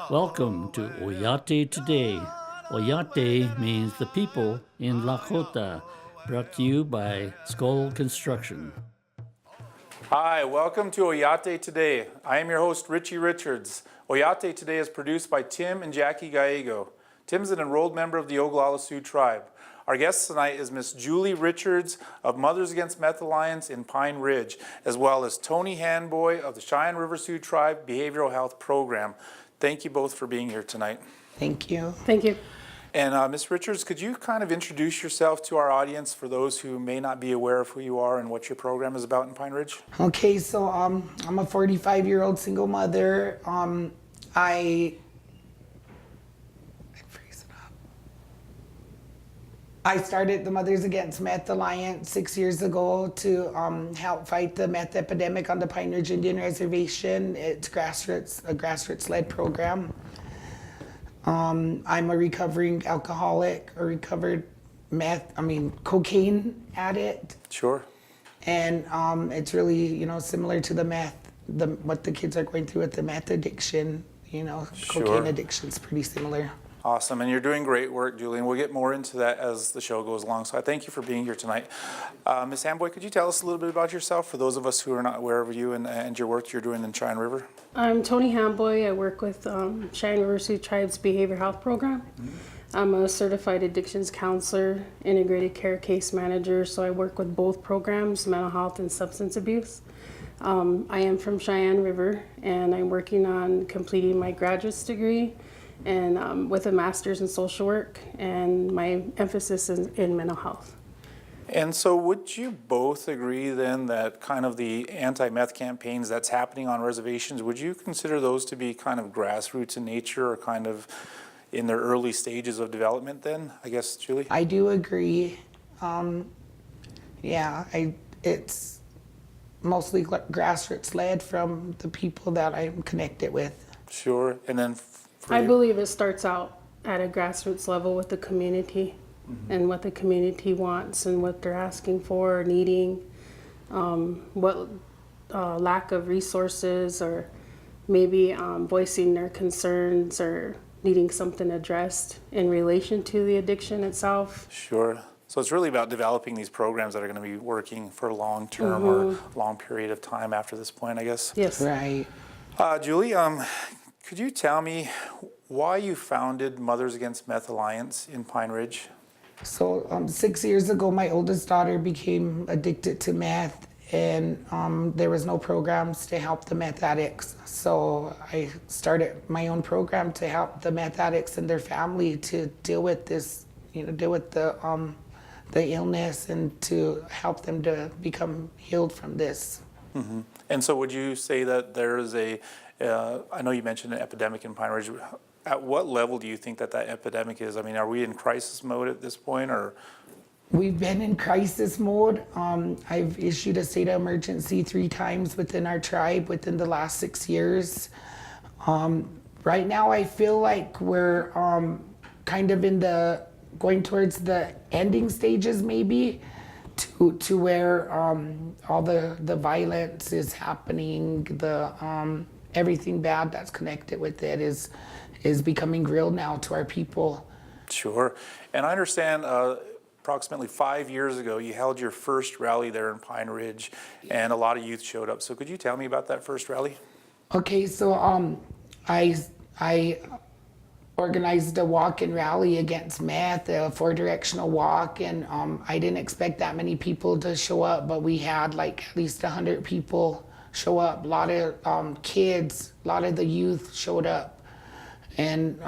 Welcome to Oyate Today. Oyate means the people in Lakota, brought to you by Scull Construction. Hi, welcome to Oyate Today. I am your host, Richie Richards. Oyate Today is produced by Tim and Jackie Gallego. Tim's an enrolled member of the Oglala Sioux tribe. Our guest tonight is Miss Julie Richards of Mothers Against Meth Alliance in Pine Ridge, as well as Toni Handboy of the Cheyenne River Sioux Tribe Behavioral Health Program. Thank you both for being here tonight. Thank you. Thank you. And Ms. Richards, could you kind of introduce yourself to our audience for those who may not be aware of who you are and what your program is about in Pine Ridge? Okay, so I'm a 45-year-old single mother. I started the Mothers Against Meth Alliance 6 years ago to help fight the meth epidemic on the Pine Ridge Indian Reservation. It's a grassroots-led program. I'm a recovering alcoholic, a recovered cocaine addict. Sure. And it's really, similar to the meth, what the kids are going through with the meth addiction. Sure. Cocaine addiction is pretty similar. Awesome, and you're doing great work, Julie, and we'll get more into that as the show goes along. So I thank you for being here tonight. Ms. Handboy, could you tell us a little bit about yourself for those of us who are not aware of you and your work you're doing in Cheyenne River? I'm Toni Handboy. I work with Cheyenne River Sioux Tribe's Behavioral Health Program. I'm a certified addictions counselor, integrated care case manager, so I work with both programs, mental health and substance abuse. I am from Cheyenne River, and I'm working on completing my graduate's degree and with a master's in social work, and my emphasis is in mental health. And so would you both agree then that kind of the anti-meth campaigns that's happening on reservations, would you consider those to be kind of grassroots in nature or kind of in their early stages of development then, I guess, Julie? I do agree. It's mostly grassroots led from the people that I'm connected with. Sure, and then I believe it starts out at a grassroots level with the community and what the community wants and what they're asking for or needing, what lack of resources or maybe voicing their concerns or needing something addressed in relation to the addiction itself. Sure. So it's really about developing these programs that are going to be working for long term or long period of time after this point, I guess. Yes. Right. Julie, could you tell me why you founded Mothers Against Meth Alliance in Pine Ridge? So 6 years ago, my oldest daughter became addicted to meth, and there was no programs to help the meth addicts. So I started my own program to help the meth addicts and their family to deal with this, deal with the illness and to help them to become healed from this. Mm-hmm. And so would you say that there is I know you mentioned an epidemic in Pine Ridge. At what level do you think that epidemic is? I mean, are we in crisis mode at this point, or? We've been in crisis mode. I've issued a state of emergency 3 times within our tribe within the last 6 years. Right now, I feel like we're kind of going towards the ending stages, maybe, to where all the violence is happening, everything bad that's connected with it is becoming real now to our people. Sure. And I understand approximately 5 years ago, you held your first rally there in Pine Ridge, and a lot of youth showed up. So could you tell me about that first rally? Okay, so I organized a walk and rally against meth, a 4-directional walk, and I didn't expect that many people to show up, but we had like at least 100 people show up. A lot of kids, a lot of the youth showed up, and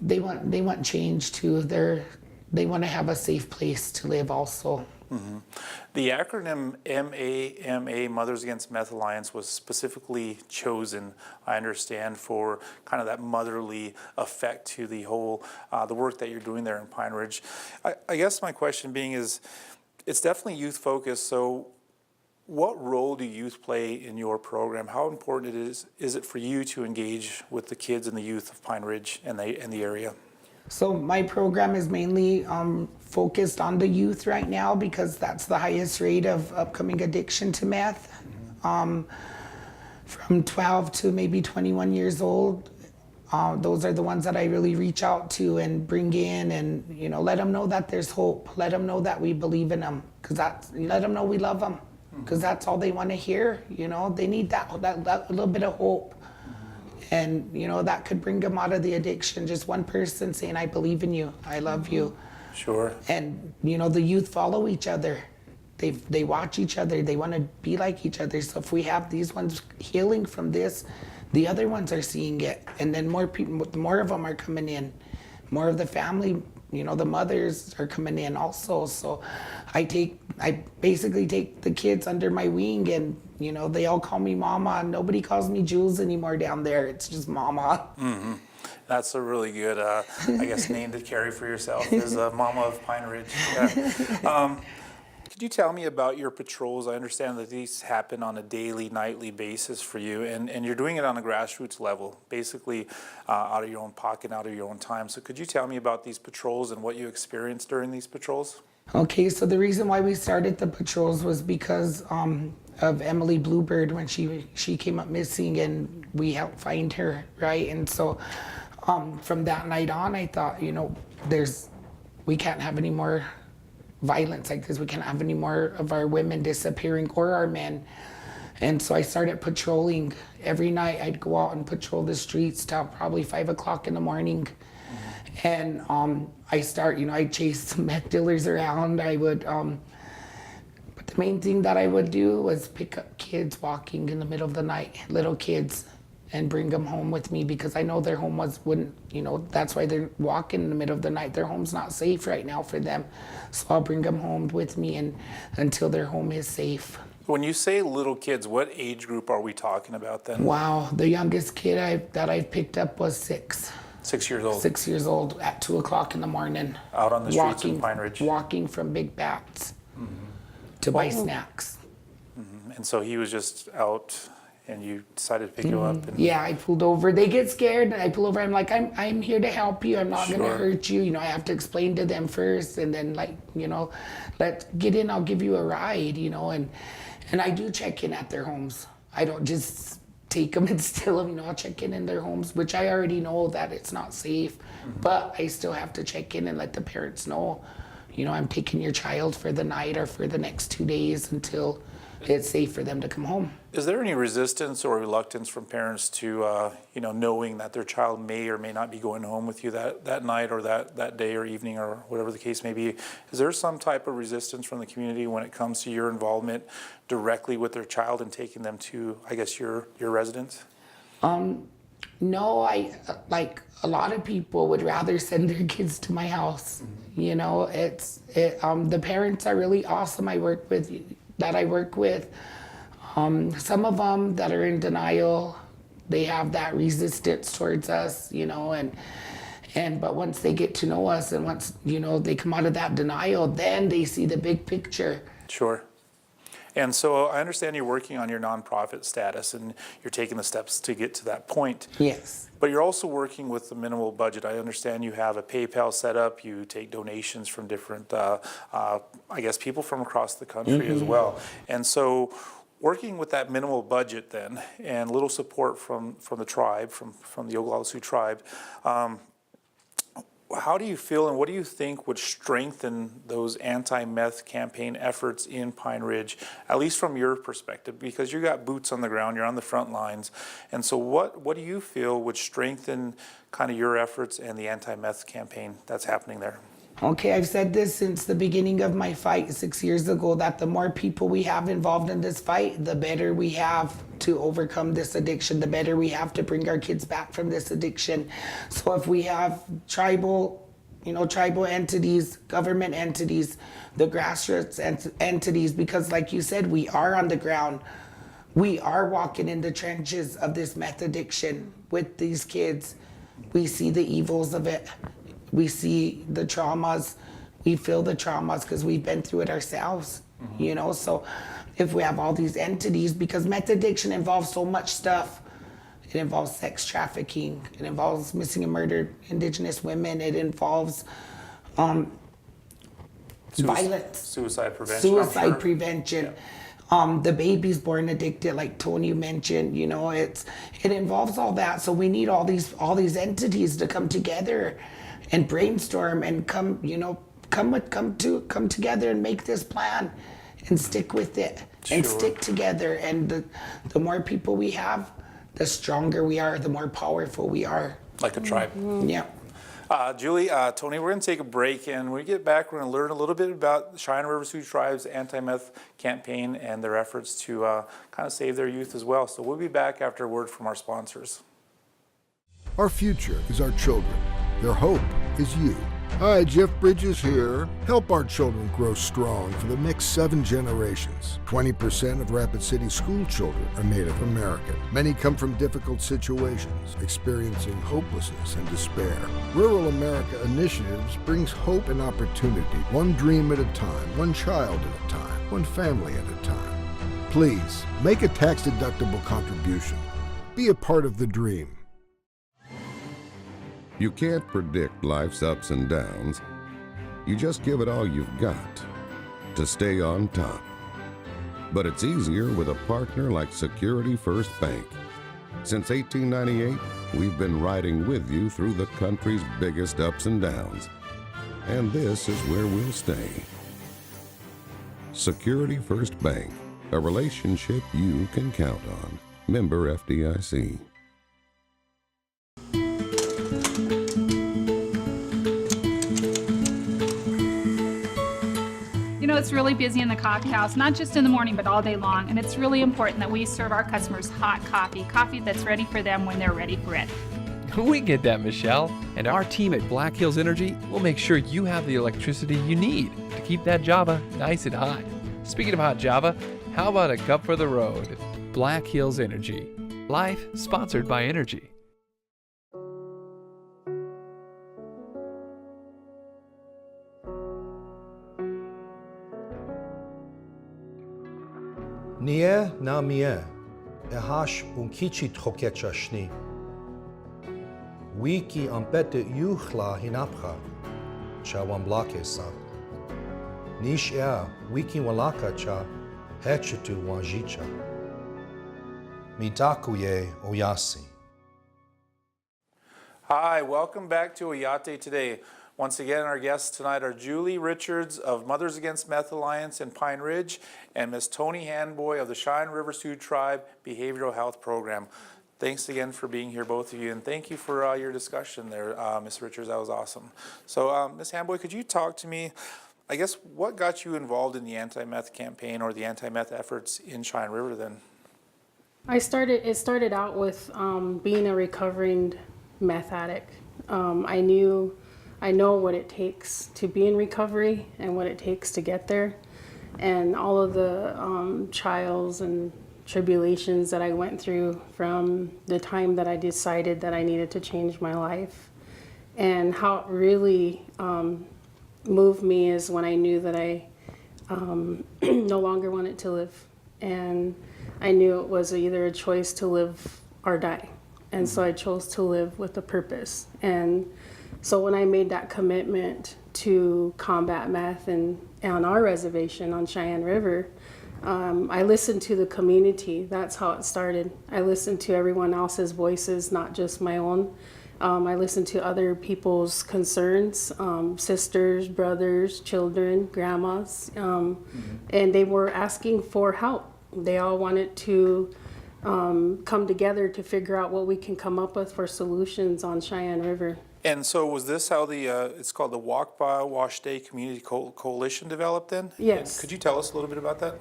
they want change too. They want to have a safe place to live also. Mm-hmm. The acronym MAMA, Mothers Against Meth Alliance, was specifically chosen, I understand, for kind of that motherly effect to the whole, the work that you're doing there in Pine Ridge. I guess my question being is, it's definitely youth focused, so what role do youth play in your program? How important is it for you to engage with the kids and the youth of Pine Ridge and the area? So my program is mainly focused on the youth right now because that's the highest rate of upcoming addiction to meth. From 12 to maybe 21 years old. Those are the ones that I really reach out to and bring in and, you know, let them know that there's hope. Let them know that we believe in them. Let them know we love them. Because that's all they want to hear, you know. They need that little bit of hope. And, you know, that could bring them out of the addiction. Just one person saying, I believe in you. I love you. Sure. And, you know, the youth follow each other. They watch each other. They want to be like each other. So if we have these ones healing from this, the other ones are seeing it. And then more of them are coming in. More of the family, you know, the mothers are coming in also. So I basically take the kids under my wing, and, you know, they all call me Mama. Nobody calls me Jules anymore down there. It's just Mama. Mm-hmm. That's a really good, I guess, name to carry for yourself, is Mama of Pine Ridge. Yeah. Could you tell me about your patrols? I understand that these happen on a daily, nightly basis for you, and you're doing it on a grassroots level, basically out of your own pocket, out of your own time. So could you tell me about these patrols and what you experienced during these patrols? Okay, so the reason why we started the patrols was because of Emily Bluebird when she came up missing, and we helped find her, right? And so from that night on, I thought, you know, we can't have any more violence like this. We can't have any more of our women disappearing or our men. And so I started patrolling. Every night I'd go out and patrol the streets till probably 5 o'clock in the morning. And I'd chase some meth dealers around. I would, but the main thing that I would do was pick up kids walking in the middle of the night, little kids, and bring them home with me, because I know their home wouldn't, you know, that's why they're walking in the middle of the night. Their home's not safe right now for them. So I'll bring them home with me and until their home is safe. When you say little kids, what age group are we talking about then? Wow, the youngest kid that I picked up was 6. 6 years old? 6 years old at 2 o'clock in the morning. Out on the streets in Pine Ridge? Walking from Big Bats to buy snacks. Mm-hmm. And so he was just out, and you decided to pick him up? And... Yeah, I pulled over. They get scared, and I pull over. I'm like, I'm here to help you. I'm not going to hurt you. You know, I have to explain to them first, and then, like, you know, let's get in. I'll give you a ride, you know. And I do check in at their homes. I don't just take them and steal them. You know, I'll check in their homes, which I already know that it's not safe. But I still have to check in and let the parents know, you know, I'm taking your child for the night or for the next 2 days until it's safe for them to come home. Is there any resistance or reluctance from parents to, you know, knowing that their child may or may not be going home with you that night or that day or evening or whatever the case may be? Is there some type of resistance from the community when it comes to your involvement directly with their child and taking them to, I guess, your residence? No, like a lot of people would rather send their kids to my house. You know, the parents are really awesome. I work with. Some of them that are in denial, they have that resistance towards us, you know, but once they get to know us and once, you know, they come out of that denial, then they see the big picture. Sure. And so I understand you're working on your nonprofit status and you're taking the steps to get to that point. Yes. But you're also working with the minimal budget. I understand you have a PayPal set up. You take donations from different, I guess, people from across the country as well. And so working with that minimal budget then and little support from the tribe, from the Oglala Sioux tribe, how do you feel and what do you think would strengthen those anti-meth campaign efforts in Pine Ridge, at least from your perspective? Because you got boots on the ground, you're on the front lines. And so what do you feel would strengthen kind of your efforts and the anti-meth campaign that's happening there? Okay, I've said this since the beginning of my fight 6 years ago, that the more people we have involved in this fight, the better we have to overcome this addiction, the better we have to bring our kids back from this addiction. So if we have tribal entities, government entities, the grassroots entities, because like you said, we are on the ground. We are walking in the trenches of this meth addiction with these kids. We see the evils of it. We see the traumas, we feel the traumas because we've been through it ourselves, you know? So if we have all these entities, because meth addiction involves so much stuff, It involves sex trafficking. It involves missing and murdered Indigenous women. It involves violence. Suicide prevention. Suicide prevention. The babies born addicted, like Toni mentioned, you know, it involves all that. So we need all these entities to come together and brainstorm and come together and make this plan and stick with it and stick together. And the more people we have, the stronger we are, the more powerful we are. Like a tribe. Yeah. Julie, Tony, we're going to take a break, and when we get back, we're going to learn a little bit about the Cheyenne River Sioux Tribe's anti-meth campaign and their efforts to kind of save their youth as well. So we'll be back after a word from our sponsors. Our future is our children. Their hope is you. Hi, Jeff Bridges here. Help our children grow strong for the next 7 generations. 20% of Rapid City school children are Native American. Many come from difficult situations, experiencing hopelessness and despair. Rural America Initiatives brings hope and opportunity, one dream at a time, one child at a time, one family at a time. Please, make a tax-deductible contribution. Be a part of the dream. You can't predict life's ups and downs. You just give it all you've got to stay on top. But it's easier with a partner like Security First Bank. Since 1898, we've been riding with you through the country's biggest ups and downs. And this is where we'll stay. Security First Bank, a relationship you can count on. Member FDIC. You know, it's really busy in the coffee house, not just in the morning, but all day long. And it's really important that we serve our customers hot coffee that's ready for them when they're ready for it. We get that, Michelle. And our team at Black Hills Energy will make sure you have the electricity you need to keep that Java nice and hot. Speaking of hot Java, how about a cup for the road? Black Hills Energy. Life sponsored by Energy. Nia na mie, ehash unkichi trokecha shni. Wiki ampete yuchla hinapcha, cha wamblake sa. Nish wiki walaka cha, hechetu wanjicha. Mitakuye oyasi. Hi, welcome back to Oyate Today. Once again, our guests tonight are Julie Richards of Mothers Against Meth Alliance in Pine Ridge and Miss Toni Handboy of the Cheyenne River Sioux Tribe Behavioral Health Program. Thanks again for being here, both of you, and thank you for your discussion there, Miss Richards. That was awesome. So, Miss Handboy, could you talk to me, I guess, what got you involved in the anti-meth campaign or the anti-meth efforts in Cheyenne River then? It started out with being a recovering meth addict. I know what it takes to be in recovery and what it takes to get there, and all of the trials and tribulations that I went through from the time that I decided that I needed to change my life. And how it really moved me is when I knew that I no longer wanted to live, and I knew it was either a choice to live or die. And so I chose to live with a purpose. And so when I made that commitment to combat meth and on our reservation on Cheyenne River, I listened to the community. That's how it started. I listened to everyone else's voices, not just my own. I listened to other people's concerns, sisters, brothers, children, grandmas, and they were asking for help. They all wanted to come together to figure out what we can come up with for solutions on Cheyenne River. And so was this how the, it's called the Walk By Wash Day Community Coalition developed then? Yes. And could you tell us a little bit about that?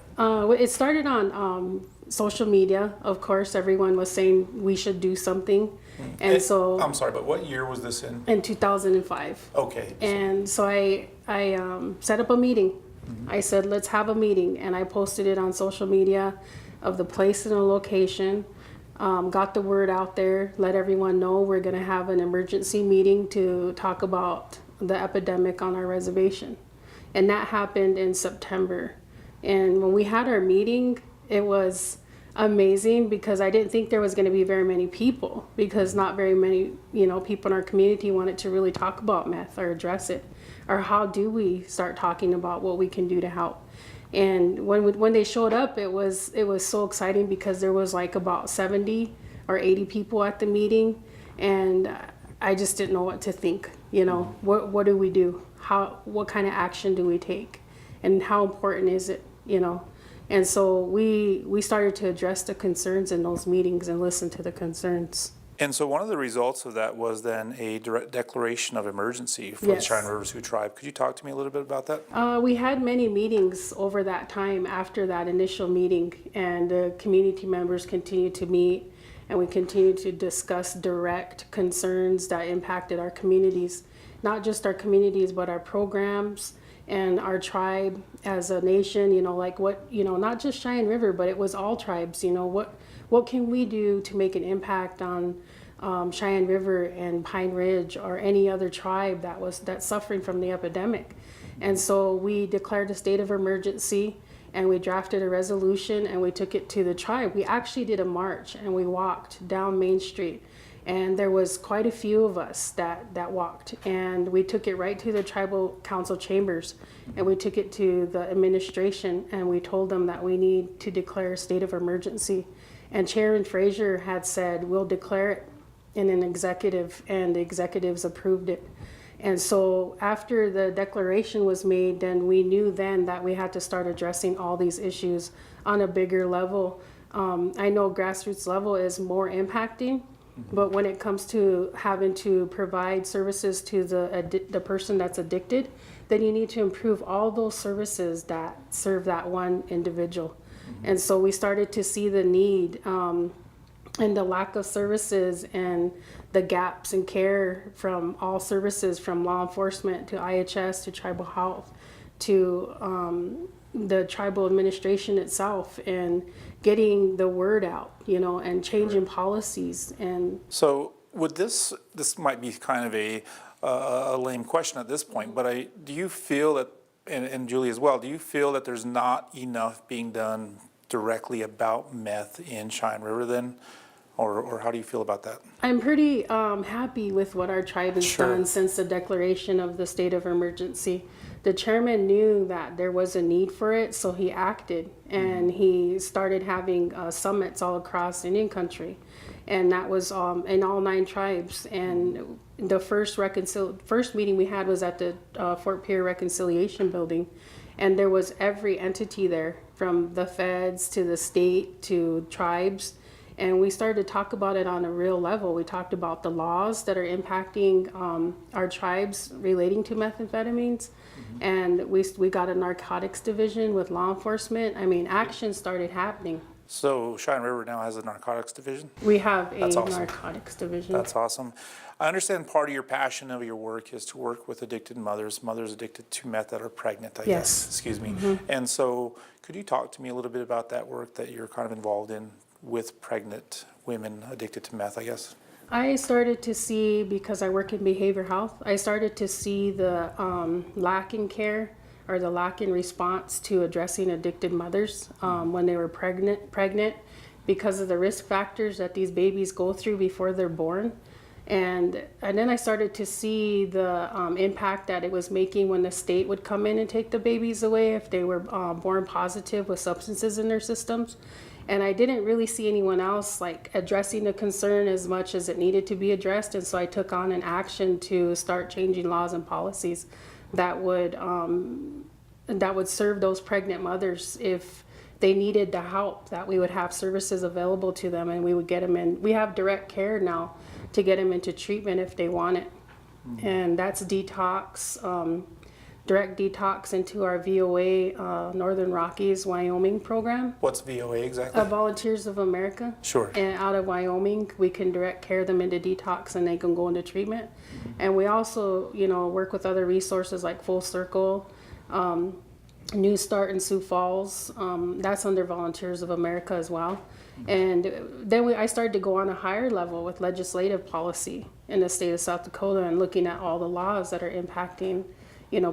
It started on social media. Of course, everyone was saying we should do something. And so... I'm sorry, but what year was this in? In 2005. Okay. And so I set up a meeting. I said, let's have a meeting. And I posted it on social media of the place and the location. Got the word out there, let everyone know we're going to have an emergency meeting to talk about the epidemic on our reservation. And that happened in September. And when we had our meeting, it was amazing, because I didn't think there was going to be very many people, because not very many, people in our community wanted to really talk about meth or address it, or how do we start talking about what we can do to help. And when they showed up, it was so exciting, because there was like about 70 or 80 people at the meeting, and I just didn't know what to think. What do we do? What kind of action do we take, and how important is it? And so we started to address the concerns in those meetings and listen to the concerns. And so one of the results of that was then a direct declaration of emergency for the Cheyenne River Sioux Tribe. Could you talk to me a little bit about that? We had many meetings over that time after that initial meeting, and the community members continued to meet, and we continued to discuss direct concerns that impacted our communities, not just our communities, but our programs and our tribe as a nation, not just Cheyenne River, but it was all tribes. What can we do to make an impact on Cheyenne River and Pine Ridge, or any other tribe that's suffering from the epidemic? And so we declared a state of emergency, and we drafted a resolution, and we took it to the tribe. We actually did a march, and we walked down Main Street, and there was quite a few of us that walked, and we took it right to the tribal council chambers, and we took it to the administration, and we told them that we need to declare a state of emergency. And Chairman Frazier had said, we'll declare it in an executive, and the executives approved it. And so after the declaration was made, then we knew then that we had to start addressing all these issues on a bigger level. I know grassroots level is more impacting, but when it comes to having to provide services to the person that's addicted, then you need to improve all those services that serve that one individual. And so we started to see the need and the lack of services, and the gaps in care from all services, from law enforcement to IHS to tribal health to the tribal administration itself, and getting the word out, and changing policies. And so would this might be kind of a lame question at this point, but do you feel that, and Julie as well, do you feel that there's not enough being done directly about meth in Cheyenne River then? Or how do you feel about that? I'm pretty happy with what our tribe has done since the declaration of the state of emergency. The chairman knew that there was a need for it, so he acted, and he started having summits all across Indian country, and that was in all 9 tribes. And the first meeting we had was at the Fort Pierre Reconciliation Building, and there was every entity there, from the feds to the state to tribes. And we started to talk about it on a real level. We talked about the laws that are impacting our tribes relating to methamphetamines. And we got a narcotics division with law enforcement. I mean, action started happening. So Cheyenne River now has a narcotics division? We have a awesome. narcotics division. That's awesome. I understand part of your passion of your work is to work with addicted mothers addicted to meth that are pregnant, I guess. Excuse me. And so could you talk to me a little bit about that work that you're kind of involved in with pregnant women addicted to meth, I guess? I started to see, because I work in behavioral health, I started to see the lack in care, or the lack in response to addressing addicted mothers when they were pregnant, because of the risk factors that these babies go through before they're born. And then I started to see the impact that it was making when the state would come in and take the babies away if they were born positive with substances in their systems. And I didn't really see anyone else like addressing the concern as much as it needed to be addressed. And so I took on an action to start changing laws and policies that would serve those pregnant mothers if they needed the help, that we would have services available to them, and we would get them in. We have direct care now to get them into treatment if they want it. And that's detox, direct detox into our VOA Northern Rockies, Wyoming program. What's VOA exactly? Volunteers of America. Sure. And out of Wyoming, we can direct care them into detox, and they can go into treatment. And we also, work with other resources like Full Circle, New Start in Sioux Falls. That's under Volunteers of America as well. And then I started to go on a higher level with legislative policy in the state of South Dakota and looking at all the laws that are impacting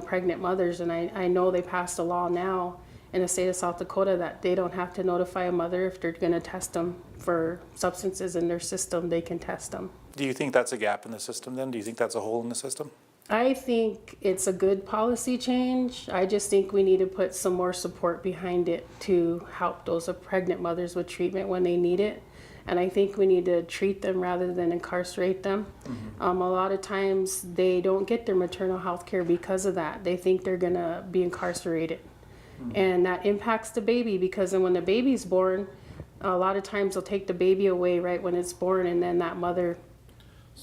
pregnant mothers. And I know they passed a law now, in the state of South Dakota that they don't have to notify a mother if they're going to test them for substances in their system. They can test them. Do you think that's a gap in the system then? Do you think that's a hole in the system? I think it's a good policy change. I just think we need to put some more support behind it to help those pregnant mothers with treatment when they need it. And I think we need to treat them rather than incarcerate them. A lot of times they don't get their maternal health care because of that. They think they're gonna be incarcerated. And that impacts the baby, because then when the baby's born, a lot of times they'll take the baby away right when it's born, and then that mother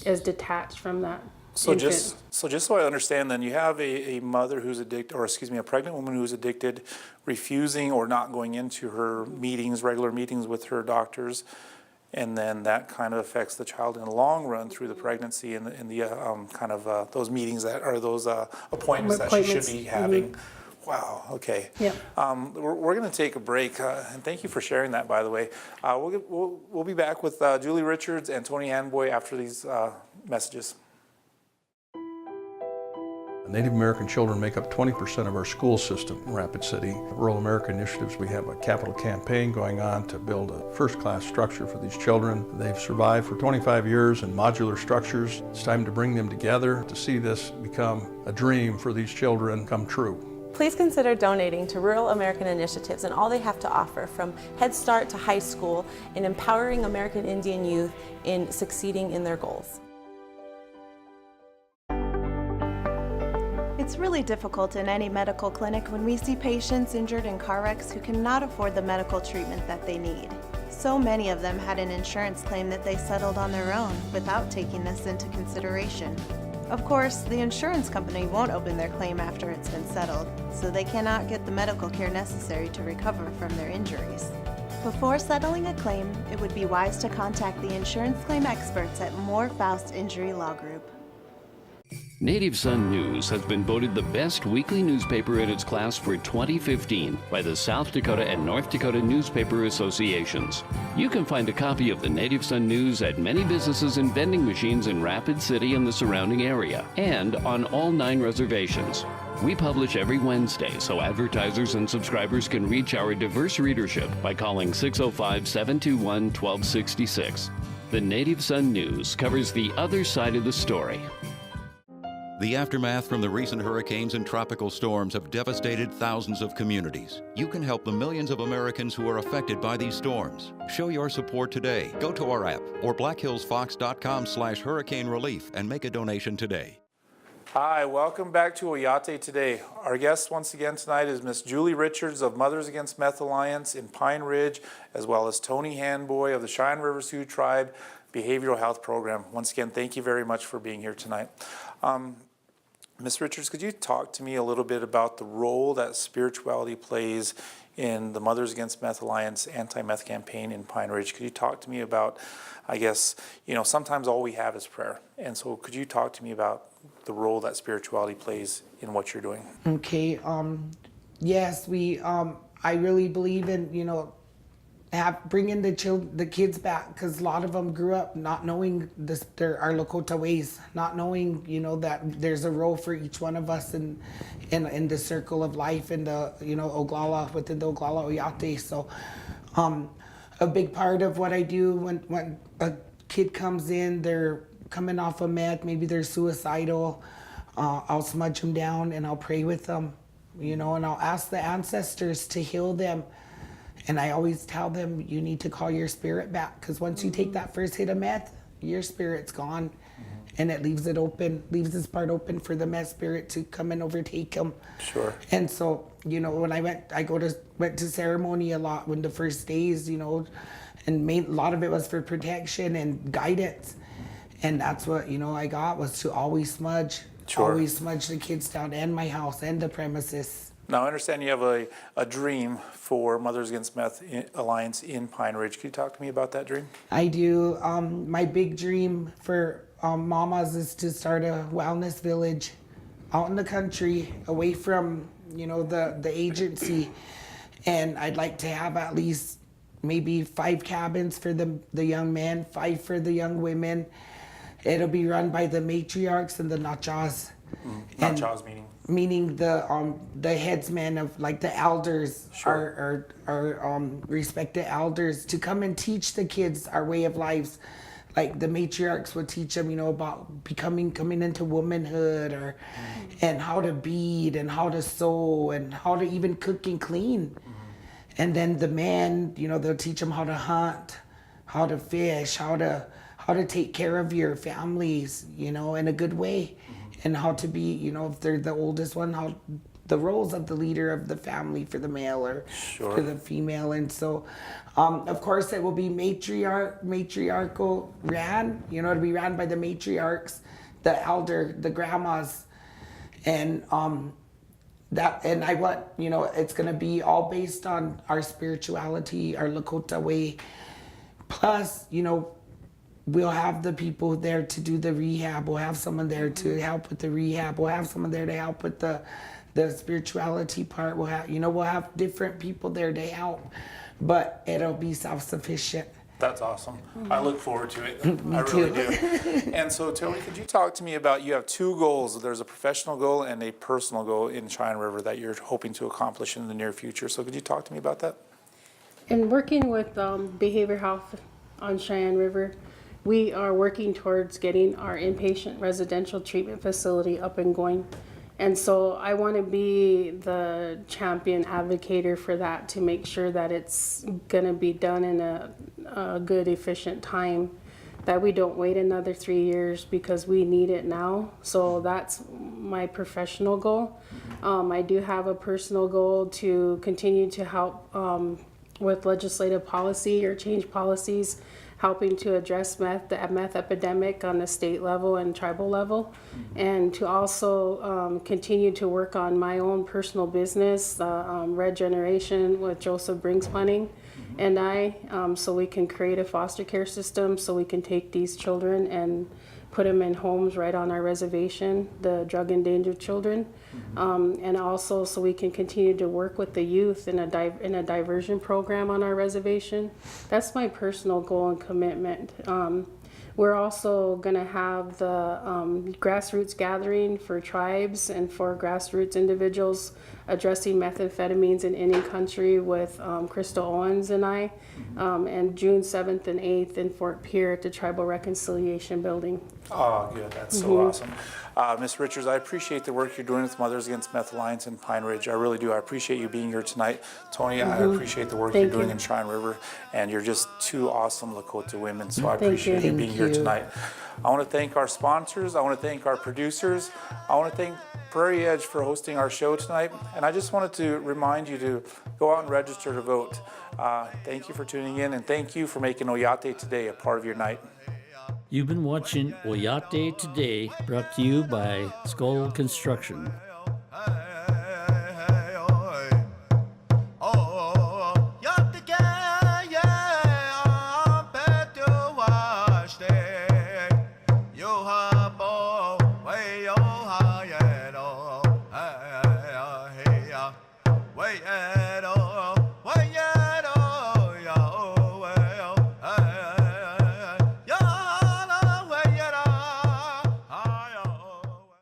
is detached from that infant. Just so I understand, then you have a mother who's addicted, or excuse me, a pregnant woman who's addicted, refusing or not going into her meetings, regular meetings with her doctors, and then that kind of affects the child in the long run through the pregnancy and the kind of those meetings that are those appointments that she should be having. Wow, okay. Yep. We're going to take a break, and thank you for sharing that, by the way. We'll be back with Julie Richards and Toni Handboy after these messages. Native American children make up 20% of our school system in Rapid City. Rural America Initiatives, we have a capital campaign going on to build a first-class structure for these children. They've survived for 25 years in modular structures. It's time to bring them together to see this become a dream for these children come true. Please consider donating to Rural American Initiatives and all they have to offer, from Head Start to high school, in empowering American Indian youth in succeeding in their goals. It's really difficult in any medical clinic when we see patients injured in car wrecks who cannot afford the medical treatment that they need. So many of them had an insurance claim that they settled on their own without taking this into consideration. Of course, the insurance company won't open their claim after it's been settled, so they cannot get the medical care necessary to recover from their injuries. Before settling a claim, it would be wise to contact the insurance claim experts at Moore Faust Injury Law Group. Native Sun News has been voted the best weekly newspaper in its class for 2015 by the South Dakota and North Dakota Newspaper Associations. You can find a copy of the Native Sun News at many businesses and vending machines in Rapid City and the surrounding area, and on all 9 reservations. We publish every Wednesday, so advertisers and subscribers can reach our diverse readership by calling 605-721-1266. The Native Sun News covers the other side of the story. The aftermath from the recent hurricanes and tropical storms have devastated thousands of communities. You can help the millions of Americans who are affected by these storms. Show your support today. Go to our app or blackhillsfox.com/hurricane relief and make a donation today. Hi, welcome back to Oyate Today. Our guest once again tonight is Miss Julie Richards of Mothers Against Meth Alliance in Pine Ridge, as well as Toni Handboy of the Cheyenne River Sioux Tribe Behavioral Health Program. Once again, thank you very much for being here tonight. Ms. Richards, could you talk to me a little bit about the role that spirituality plays in the Mothers Against Meth Alliance anti-meth campaign in Pine Ridge? Could you talk to me about, I guess, sometimes all we have is prayer. And so could you talk to me about the role that spirituality plays in what you're doing? Okay, yes, I really believe in, bringing the kids back, because a lot of them grew up not knowing our Lakota ways, not knowing, that there's a role for each one of us in the circle of life in the, Oglala, within the Oglala Oyate. So a big part of what I do when a kid comes in, they're coming off of meth, maybe they're suicidal, I'll smudge them down and I'll pray with them, and I'll ask the ancestors to heal them. And I always tell them, you need to call your spirit back, because once you take that first hit of meth, your spirit's gone, and it leaves this part open for the meth spirit to come and overtake them. Sure. And so, when I went to ceremony a lot when the first days, and a lot of it was for protection and guidance. And that's what, I got, was to always smudge the kids down, and my house and the premises. Now, I understand you have a dream for Mothers Against Meth Alliance in Pine Ridge. Can you talk to me about that dream? I do. My big dream for mamas is to start a wellness village out in the country, away from, the agency. And I'd like to have at least maybe 5 cabins for the young men, 5 for the young women. It'll be run by the matriarchs and the nachas. Nachas meaning? meaning the headsmen of like the elders, Sure. our respected elders, to come and teach the kids our way of lives. Like the matriarchs would teach them, about coming into womanhood, and how to bead and how to sew and how to even cook and clean. And then the men, they'll teach them how to hunt, how to fish, how to take care of your families, in a good way. And how to be, if they're the oldest one, how the roles of the leader of the family for the male or for the female. And so, of course, it will be matriarchal ran, to be ran by the matriarchs, the elder, the grandmas. And I want, it's going to be all based on our spirituality, our Lakota way. Plus, we'll have the people there to do the rehab. We'll have someone there to help with the rehab. We'll have someone there to help with the spirituality part. We'll have different people there to help, but it'll be self-sufficient. That's awesome. I look forward to it. I really do. And so, Toni, could you talk to me about, you have two goals. There's a professional goal and a personal goal in Cheyenne River that you're hoping to accomplish in the near future. So could you talk to me about that? In working with behavior health on Cheyenne River, we are working towards getting our inpatient residential treatment facility up and going. And so I want to be the champion advocator for that, to make sure that it's going to be done in a good, efficient time, that we don't wait another 3 years, because we need it now. So that's my professional goal. I do have a personal goal to continue to help with legislative policy or change policies, helping to address the meth epidemic on the state level and tribal level, and to also continue to work on my own personal business, Red Generation with Joseph Brings Planning and I, so we can create a foster care system so we can take these children and put them in homes right on our reservation, the drug endangered children, and also so we can continue to work with the youth in a diversion program on our reservation. That's my personal goal and commitment. We're also going to have the grassroots gathering for tribes and for grassroots individuals addressing methamphetamines in any country with Crystal Owens and I, and June 7th and 8th in Fort Pierre at the Tribal Reconciliation Building. Oh, good. That's so awesome. Ms. Richards, I appreciate the work you're doing with Mothers Against Meth Alliance in Pine Ridge. I really do. I appreciate you being here tonight. Toni, I appreciate the work you're doing in Cheyenne River, and you're just two awesome Lakota women, so I appreciate you being here tonight. I want to thank our sponsors. I want to thank our producers. I want to thank Prairie Edge for hosting our show tonight. And I just wanted to remind you to go out and register to vote. Thank you for tuning in, and thank you for making Oyate Today a part of your night. You've been watching Oyate Today, brought to you by Scull Construction. At all.